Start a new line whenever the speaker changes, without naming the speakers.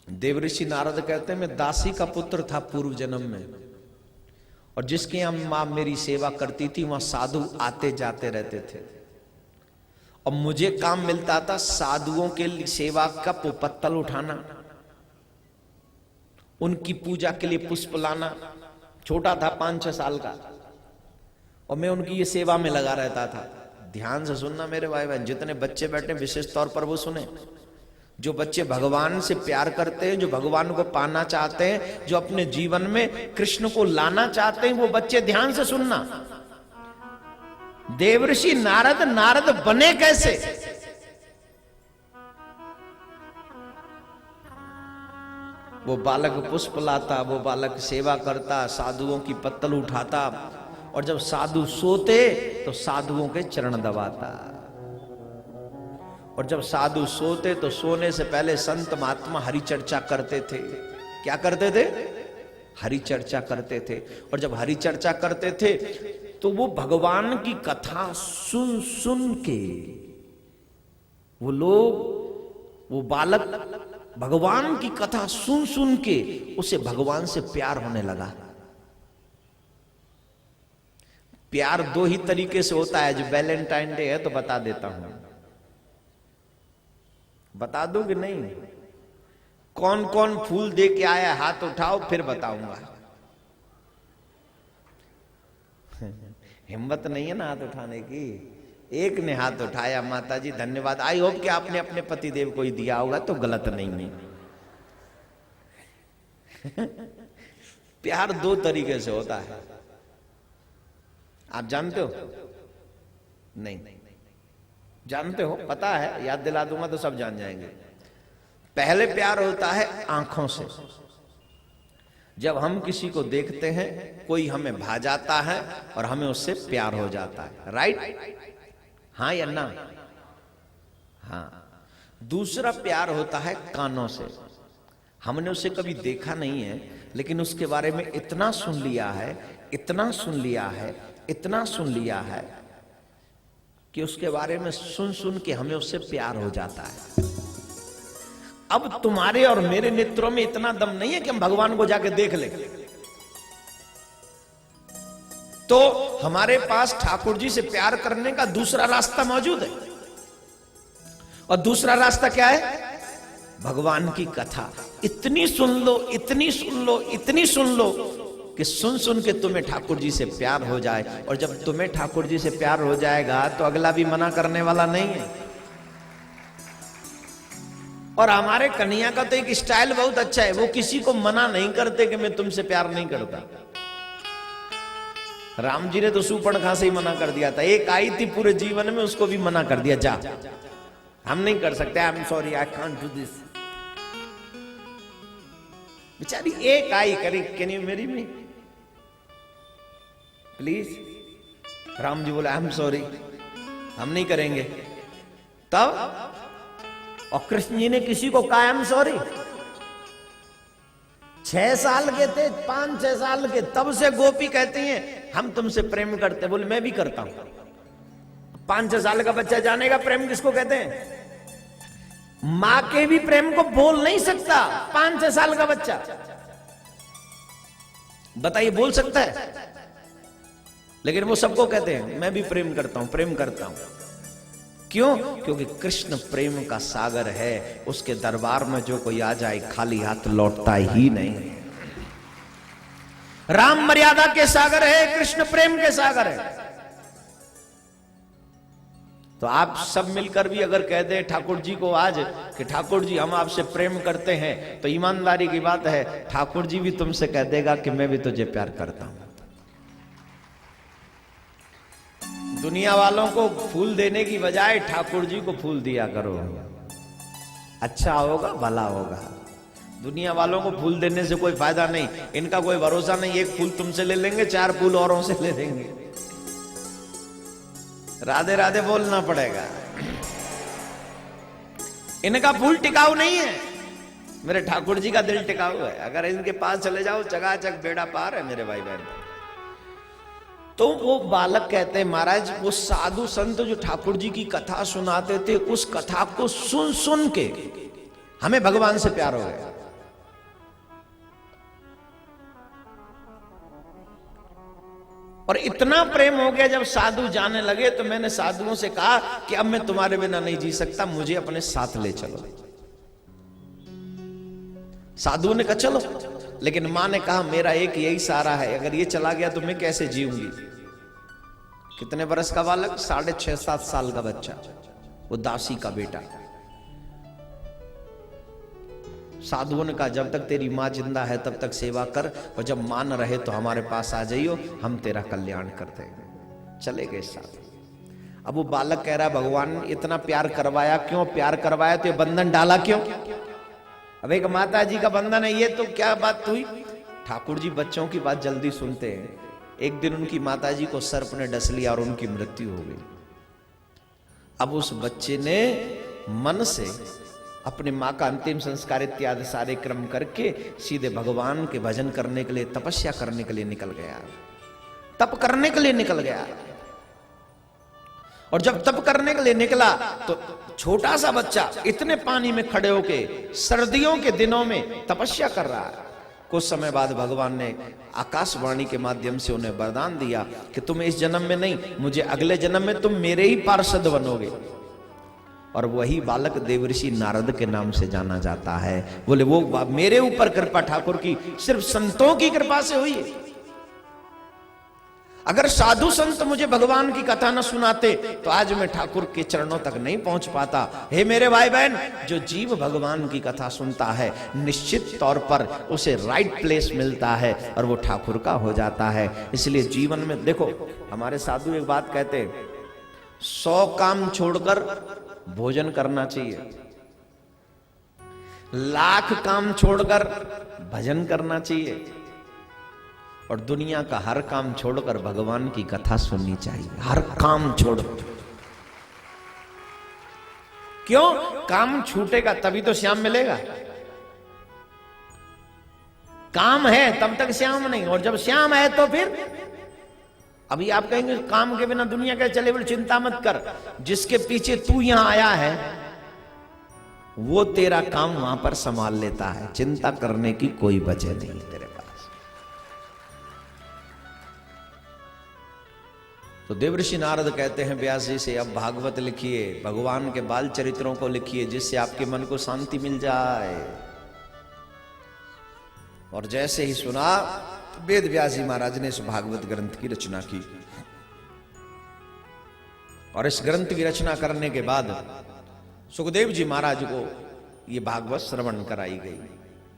देवऋषि नारद कहते हैं मैं दासी का पुत्र था पूर्व जन्म में, और जिसके यहाँ मां मेरी सेवा करती थी वहां साधु आते जाते रहते थे, और मुझे काम मिलता था साधुओं के सेवा का पत्तल उठाना, उनकी पूजा के लिए पुष्प लाना। छोटा था 5-6 साल का, और मैं उनकी ये सेवा में लगा रहता था। ध्यान से सुनना मेरे भाई बहन, जितने बच्चे बैठे विशेष तौर पर वो सुने। जो बच्चे भगवान से प्यार करते हैं, जो भगवान को पाना चाहते हैं, जो अपने जीवन में कृष्ण को लाना चाहते हैं, वो बच्चे ध्यान से सुनना। देवऋषि नारद बने कैसे? वो बालक पुष्प लाता, वो बालक सेवा करता, साधुओं की पत्तल उठाता, और जब साधु सोते तो साधुओं के चरण दबाता, और जब साधु सोते तो सोने से पहले संत महात्मा हरि चर्चा करते थे। क्या करते थे? हरि चर्चा करते थे। और जब हरि चर्चा करते थे तो वो भगवान की कथा सुन सुन के वो लोग, वो बालक भगवान की कथा सुन सुन के उसे भगवान से प्यार होने लगा। प्यार 2 ही तरीके से होता है। जो वैलेंटाइन डे है तो बता देता हूं, बता दूं कि नहीं? कौन कौन फूल दे के आया हाथ उठाओ, फिर बताऊंगा। हिम्मत नहीं है ना हाथ उठाने की। एक ने हाथ उठाया, माता जी धन्यवाद। आई होप कि आपने अपने पति देव को ही दिया होगा, तो गलत नहीं है। प्यार 2 तरीके से होता है, आप जानते हो? नहीं जानते हो? पता है? याद दिला दूंगा तो सब जान जाएंगे। पहले प्यार होता है आंखों से। जब हम किसी को देखते हैं, कोई हमें भा जाता है और हमें उससे प्यार हो जाता है। राइट? हाँ या ना? हाँ। दूसरा प्यार होता है कानों से। हमने उसे कभी देखा नहीं है, लेकिन उसके बारे में इतना सुन लिया है, इतना सुन लिया है, इतना सुन लिया है कि उसके बारे में सुन सुन के हमें उससे प्यार हो जाता है। अब तुम्हारे और मेरे नेत्रों में इतना दम नहीं है कि हम भगवान को जाके देख लें, तो हमारे पास ठाकुर जी से प्यार करने का दूसरा रास्ता मौजूद है। और दूसरा रास्ता क्या है? भगवान की कथा। इतनी सुन लो, इतनी सुन लो, इतनी सुन लो कि सुन सुन के तुम्हें ठाकुर जी से प्यार हो जाए। और जब तुम्हें ठाकुर जी से प्यार हो जाएगा तो अगला भी मना करने वाला नहीं है। और हमारे कन्हैया का तो एक स्टाइल बहुत अच्छा है, वो किसी को मना नहीं करते कि मैं तुमसे प्यार नहीं करता। राम जी ने तो सूपणखा से ही मना कर दिया था। एक आई थी पूरे जीवन में, उसको भी मना कर दिया, जा हम नहीं कर सकते, I am sorry, I can't do this. बेचारी एक आई, करी can you marry me please? Ram ji बोले आई एम सॉरी, हम नहीं करेंगे। तब और कृष्ण जी ने किसी को कहा आई एम सॉरी? 6 साल के थे, 5-6 साल के, तब से गोपी कहती हैं हम तुमसे प्रेम करते। बोले मैं भी करता हूं। 5-6 साल का बच्चा जानेगा प्रेम किसको कहते हैं? मां के भी प्रेम को बोल नहीं सकता 5-6 साल का बच्चा। बताइए, बोल सकता है? लेकिन वो सबको कहते हैं मैं भी प्रेम करता हूं, प्रेम करता हूं। क्यों? क्योंकि कृष्ण प्रेम का सागर है। उसके दरबार में जो कोई आ जाए खाली हाथ लौटता ही नहीं। राम मर्यादा के सागर है, कृष्ण प्रेम के सागर है। तो आप सब मिलकर भी अगर कह दे ठाकुर जी को आज कि ठाकुर जी हम आपसे प्रेम करते हैं, तो ईमानदारी की बात है ठाकुर जी भी तुमसे कह देगा कि मैं भी तुझे प्यार करता हूं। दुनिया वालों को फूल देने की बजाय ठाकुर जी को फूल दिया करो, अच्छा होगा, भला होगा। दुनिया वालों को फूल देने से कोई फायदा नहीं, इनका कोई भरोसा नहीं। एक फूल तुमसे ले लेंगे, 4 फूल औरों से ले लेंगे। राधे राधे बोलना पड़ेगा। इनका फूल टिकाऊ नहीं है, मेरे ठाकुर जी का दिल टिकाऊ है। अगर इनके पास चले जाओ चकाचक बेड़ा पार है मेरे भाई बहन। तो वो बालक कहते हैं महाराज, वो साधु संत जो ठाकुर जी की कथा सुनाते थे, उस कथा को सुन सुन के हमें भगवान से प्यार हो गया। और इतना प्रेम हो गया जब साधु जाने लगे तो मैंने साधुओं से कहा कि अब मैं तुम्हारे बिना नहीं जी सकता, मुझे अपने साथ ले चलो। साधुओं ने कहा चलो, लेकिन मां ने कहा मेरा एक यही सहारा है, अगर ये चला गया तो मैं कैसे जीऊंगी। कितने बरस का बालक, 6.5-7 साल का बच्चा, वो दासी का बेटा। साधुओं ने कहा जब तक तेरी मां जिंदा है तब तक सेवा कर, और जब मां न रहे तो हमारे पास आ जाइयो, हम तेरा कल्याण कर देंगे। चले गए साधु। अब वो बालक कह रहा भगवान इतना प्यार करवाया क्यों, प्यार करवाया तो ये बंधन डाला क्यों। अब एक माता जी का बंधन है, ये तो क्या बात हुई। ठाकुर जी बच्चों की बात जल्दी सुनते हैं। एक दिन उनकी माता जी को सर्प ने डस लिया और उनकी मृत्यु हो गई। अब उस बच्चे ने मन से अपने माँ का अंतिम संस्कार इत्यादि सारे क्रम करके सीधे भगवान के भजन करने के लिए, तपस्या करने के लिए निकल गया, तप करने के लिए निकल गया। और जब तप करने के लिए निकला तो छोटा सा बच्चा इतने पानी में खड़े होके सर्दियों के दिनों में तपस्या कर रहा है। कुछ समय बाद भगवान ने आकाशवाणी के माध्यम से उन्हें वरदान दिया कि तुम इस जन्म में नहीं, मुझे अगले जन्म में तुम मेरे ही पार्षद बनोगे। और वही बालक देवर्षि नारद के नाम से जाना जाता है। बोले वो मेरे ऊपर कृपा ठाकुर की सिर्फ संतों की कृपा से हुई है। अगर साधु संत मुझे भगवान की कथा न सुनाते तो आज मैं ठाकुर के चरणों तक नहीं पहुंच पाता। हे मेरे भाई बहन, जो जीव भगवान की कथा सुनता है निश्चित तौर पर उसे राइट प्लेस मिलता है और वो ठाकुर का हो जाता है। इसलिए जीवन में देखो, हमारे साधु एक बात कहते हैं, 100 काम छोड़कर भोजन करना चाहिए, 1,00,000 काम छोड़कर भजन करना चाहिए, और दुनिया का हर काम छोड़कर भगवान की कथा सुननी चाहिए। हर काम छोड़ो। क्यों? काम छूटेगा तभी तो श्याम मिलेगा। काम है तब तक श्याम नहीं, और जब श्याम है तो फिर अभी आप कहेंगे काम के बिना दुनिया कैसे चले। बोले चिंता मत कर, जिसके पीछे तू यहां आया है वो तेरा काम वहां पर संभाल लेता है। चिंता करने की कोई वजह नहीं तेरे पास। तो देवर्षि नारद कहते हैं व्यास जी से, अब भागवत लिखिए, भगवान के बाल चरित्रों को लिखिए, जिससे आपके मन को शांति मिल जाए। और जैसे ही सुना, वेद व्यास जी महाराज ने इस भागवत ग्रंथ की रचना की। और इस ग्रंथ की रचना करने के बाद सुखदेव जी महाराज को ये भागवत श्रवण कराई गई।